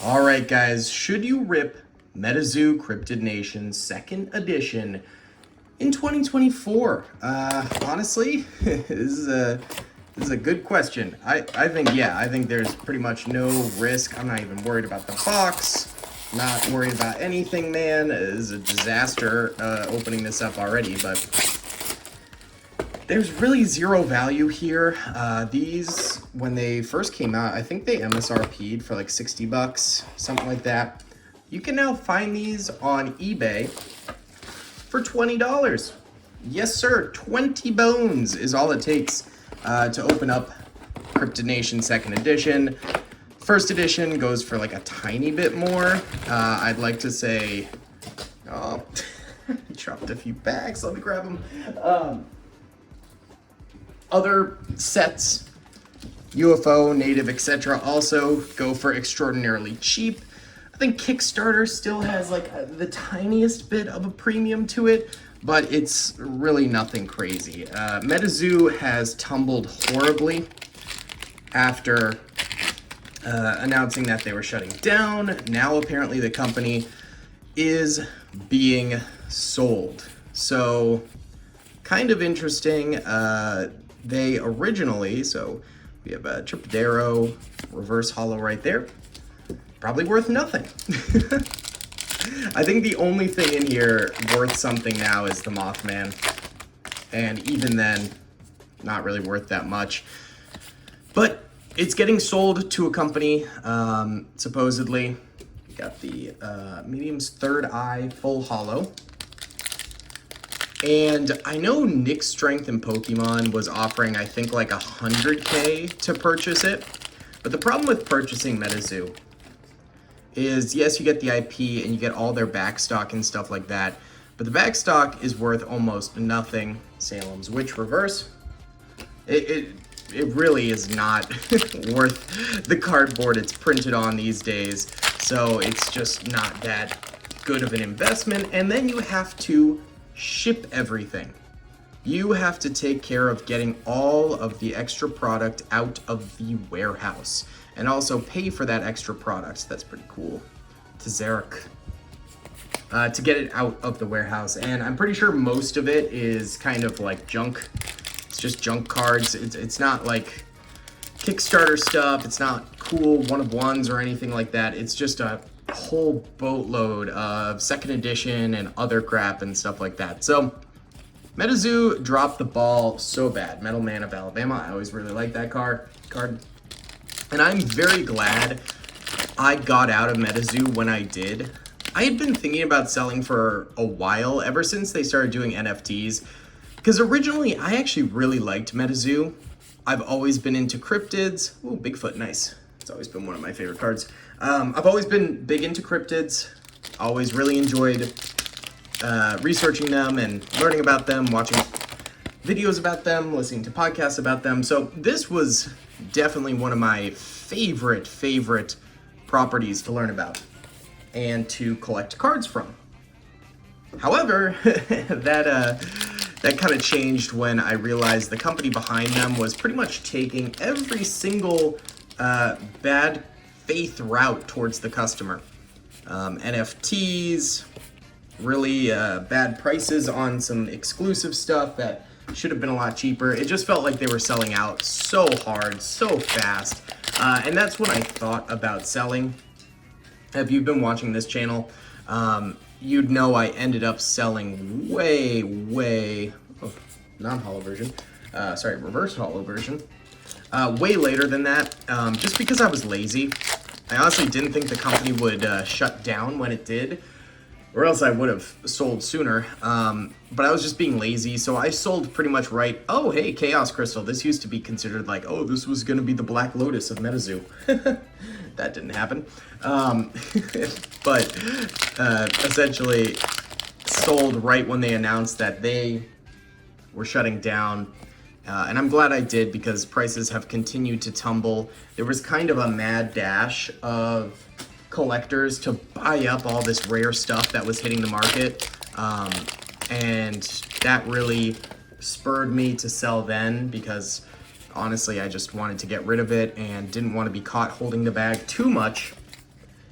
All right, guys, should you rip MetaZoo Cryptid Nation second edition in 2024? Honestly, this is a good question. I think, yeah, I think there's pretty much no risk. I'm not even worried about the box. Not worried about anything, man. It is a disaster opening this up already, but there's really zero value here. These, when they first came out, I think they MSRP'd for like 60 bucks, something like that. You can now find these on eBay for $20. Yes, sir, 20 bones is all it takes to open up Cryptid Nation second edition. First edition goes for like a tiny bit more. I'd like to say, oh, dropped a few bags, let me grab them. Other sets, UFO, native, etc., also go for extraordinarily cheap. I think Kickstarter still has like the tiniest bit of a premium to it, but it's really nothing crazy. MetaZoo has tumbled horribly after announcing that they were shutting down. Now apparently the company is being sold. So kind of interesting. They originally, so we have a Tripodero reverse hollow right there. Probably worth nothing. I think the only thing in here worth something now is the Mothman. And even then, not really worth that much. But it's getting sold to a company, supposedly. We got the Medium's Third Eye full hollow. And I know Nick's Strength in Pokemon was offering, I think, like 100K to purchase it. But the problem with purchasing MetaZoo is, yes, you get the IP and you get all their backstock and stuff like that. But the backstock is worth almost nothing. Salem's Witch Reverse. It really is not worth the cardboard it's printed on these days. So it's just not that good of an investment. And then you have to ship everything. You have to take care of getting all of the extra product out of the warehouse and also pay for that extra product. That's pretty cool. Tazeric. To get it out of the warehouse. And I'm pretty sure most of it is kind of like junk. It's just junk cards. It's not like Kickstarter stuff. It's not cool one-of-ones or anything like that. It's just a whole boatload of second edition and other crap and stuff like that. So MetaZoo dropped the ball so bad. Metal Man of Alabama, I always really liked that card. And I'm very glad I got out of MetaZoo when I did. I had been thinking about selling for a while, ever since they started doing NFTs, because originally I actually really liked MetaZoo. I've always been into cryptids. Ooh, Bigfoot, nice. It's always been one of my favorite cards. I've always been big into cryptids. Always really enjoyed researching them and learning about them, watching videos about them, listening to podcasts about them. So this was definitely one of my favorite properties to learn about and to collect cards from. However, that kind of changed when I realized the company behind them was pretty much taking every single bad faith route towards the customer. NFTs, really bad prices on some exclusive stuff that should have been a lot cheaper. It just felt like they were selling out so hard, so fast. And that's what I thought about selling. If you've been watching this channel, you'd know I ended up selling non-hollow version, reverse hollow version, way later than that, just because I was lazy. I honestly didn't think the company would shut down when it did, or else I would have sold sooner, but I was just being lazy, so I sold pretty much right. Oh, hey, Chaos Crystal, this used to be considered like, oh, this was going to be the Black Lotus of MetaZoo. That didn't happen. But essentially sold right when they announced that they were shutting down. And I'm glad I did, because prices have continued to tumble. There was kind of a mad dash of collectors to buy up all this rare stuff that was hitting the market. And that really spurred me to sell then, because honestly, I just wanted to get rid of it and didn't want to be caught holding the bag too much.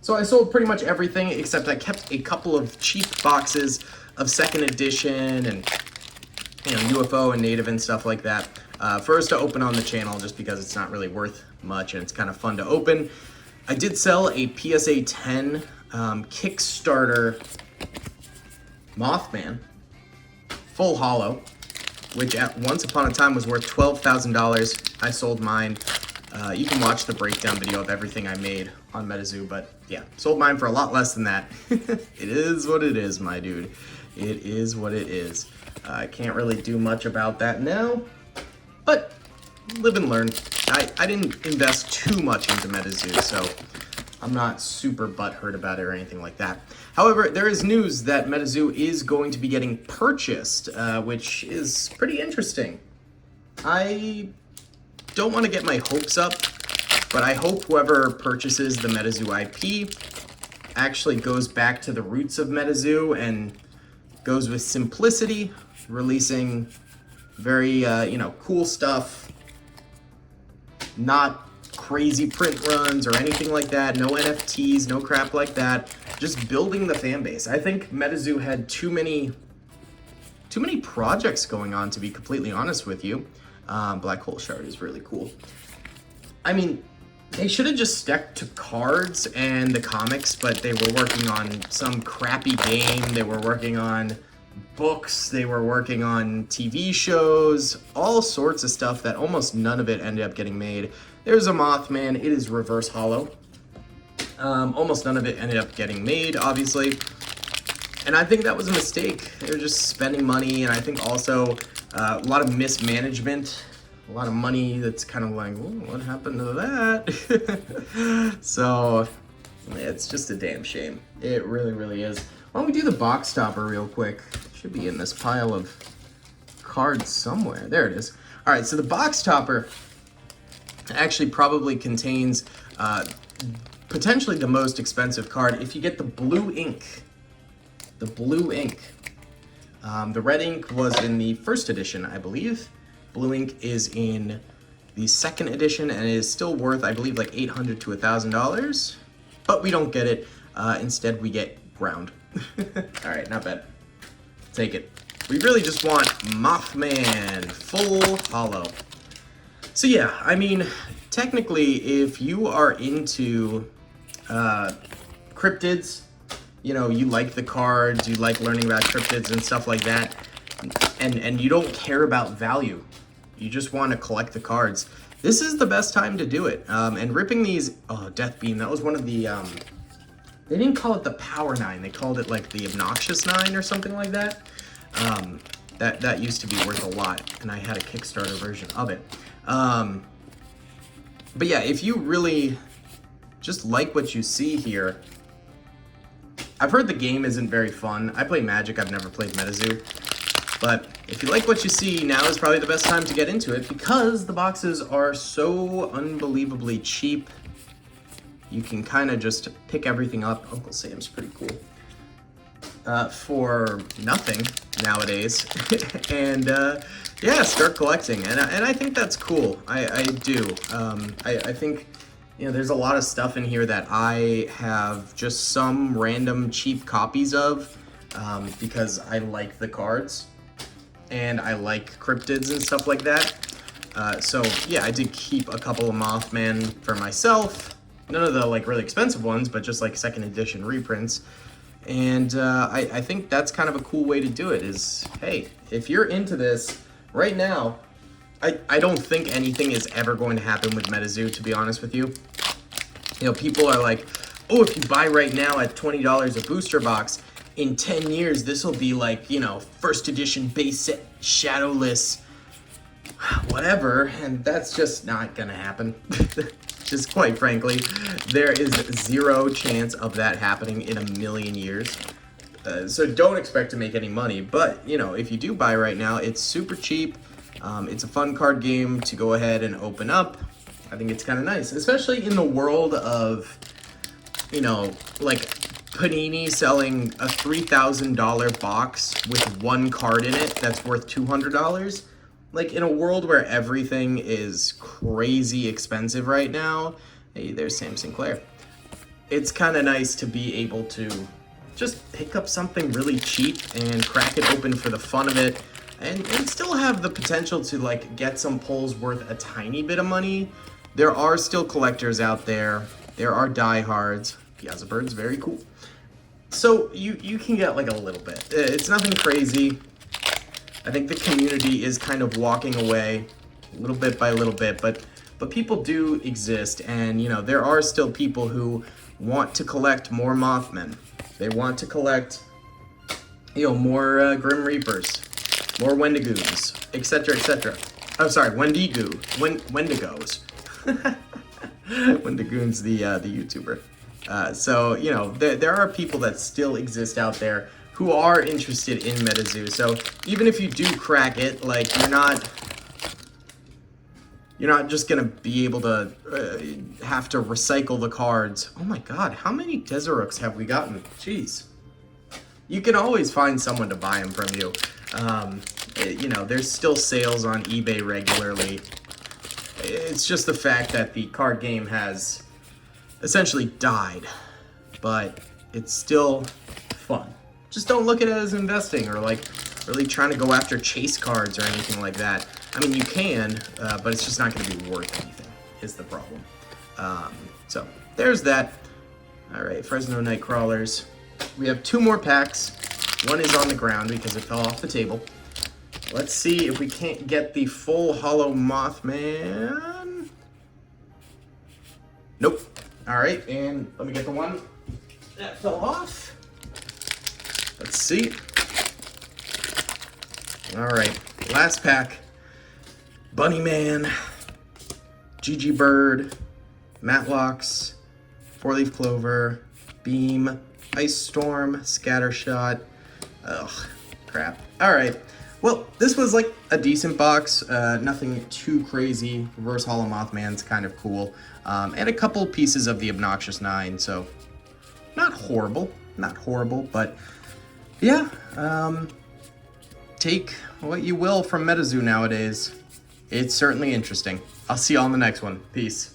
So I sold pretty much everything, except I kept a couple of cheap boxes of second edition and, you know, UFO and native and stuff like that. First to open on the channel, just because it's not really worth much and it's kind of fun to open. I did sell a PSA 10 Kickstarter Mothman, full hollow, which at once upon a time was worth $12,000. I sold mine. You can watch the breakdown video of everything I made on METAZOO, but yeah, sold mine for a lot less than that. It is what it is, my dude. It is what it is. I can't really do much about that now, but live and learn. I didn't invest too much into METAZOO, so I'm not super butthurt about it or anything like that. However, there is news that METAZOO is going to be getting purchased, which is pretty interesting. I don't want to get my hopes up, but I hope whoever purchases the METAZOO IP actually goes back to the roots of METAZOO and goes with simplicity, releasing very, cool stuff, not crazy print runs or anything like that, no NFTs, no crap like that, just building the fan base. I think METAZOO had too many projects going on, to be completely honest with you. Black Hole Shard is really cool. I mean, they should have just stuck to cards and the comics, but they were working on some crappy game, they were working on books, they were working on TV shows, all sorts of stuff that almost none of it ended up getting made. There's a Mothman, it is reverse hollow. Almost none of it ended up getting made, obviously. And I think that was a mistake. They were just spending money, and I think also a lot of mismanagement, a lot of money that's kind of like, what happened to that? So it's just a damn shame. It really, really is. Why don't we do the box topper real quick? It should be in this pile of cards somewhere. There it is. All right, so the box topper actually probably contains potentially the most expensive card if you get the blue ink. The blue ink. The red ink was in the first edition, I believe. Blue ink is in the second edition and it is still worth, I believe, like $800 to $1,000. But we don't get it. Instead, we get ground. All right, not bad. Take it. We really just want Mothman, full hollow. So yeah, I mean, technically, if you are into cryptids, you know, you like the cards, you like learning about cryptids and stuff like that, and you don't care about value, you just want to collect the cards, this is the best time to do it. And ripping these, oh, Death Beam, that was one of the, they didn't call it the Power 9, they called it like the Obnoxious 9 or something like that. That used to be worth a lot, and I had a Kickstarter version of it. But yeah, if you really just like what you see here, I've heard the game isn't very fun. I play Magic, I've never played METAZOO. But if you like what you see, now is probably the best time to get into it because the boxes are so unbelievably cheap. You can kind of just pick everything up. Uncle Sam's pretty cool. For nothing nowadays. And yeah, start collecting. And I think that's cool. I do. I think, you know, there's a lot of stuff in here that I have just some random cheap copies of because I like the cards and I like cryptids and stuff like that. So yeah, I did keep a couple of Mothman for myself. None of the like really expensive ones, but just like second edition reprints. And I think that's kind of a cool way to do it is, hey, if you're into this right now, I don't think anything is ever going to happen with METAZOO, to be honest with you. You know, people are like, oh, if you buy right now at $20 a booster box, in 10 years, this will be like, you know, first edition base set, shadowless, whatever. And that's just not gonna happen. Just quite frankly, there is zero chance of that happening in a million years. So don't expect to make any money. But, you know, if you do buy right now, it's super cheap. It's a fun card game to go ahead and open up. I think it's kind of nice, especially in the world of, you know, like Panini selling a $3,000 box with one card in it that's worth $200. Like, in a world where everything is crazy expensive right now, hey, there's Sam Sinclair. it's kind of nice to be able to just pick up something really cheap and crack it open for the fun of it, and still have the potential to like get some pulls worth a tiny bit of money. There are still collectors out there. There are diehards. Piazza Bird's very cool. So you can get like a little bit. It's nothing crazy. I think the community is kind of walking away little bit by little bit, but people do exist, and you know, there are still people who want to collect more Mothmen. They want to collect, you know, more Grim Reapers, more Wendigos, etc., etc. Oh, sorry, Wendigos. Wendigoon's the YouTuber. So, you know, there are people that still exist out there who are interested in MetaZoo. So even if you do crack it, like you're not just gonna be able to have to recycle the cards. Oh my God, how many Desirooks have we gotten? Jeez. You can always find someone to buy them from you. You know, there's still sales on eBay regularly. It's just the fact that the card game has essentially died, but it's still fun. Just don't look at it as investing or like really trying to go after chase cards or anything like that. I mean, you can, but it's just not going to be worth anything, is the problem. So there's that. All right, Fresno Nightcrawlers. We have 2 more packs. One is on the ground because it fell off the table. Let's see if we can't get the full Hollow Mothman. Nope. All right, and let me get the one that fell off. Let's see. All right, last pack. Bunny Man, GG Bird, Matlocks, 4-Leaf Clover, Beam, Ice Storm, Scattershot. Ugh, crap. All right. Well, this was like a decent box. Nothing too crazy. Reverse Hollow Mothman's kind of cool. And a couple pieces of the Obnoxious 9. So not horrible. Not horrible, but yeah. Take what you will from MetaZoo nowadays. It's certainly interesting. I'll see you all in the next one. Peace.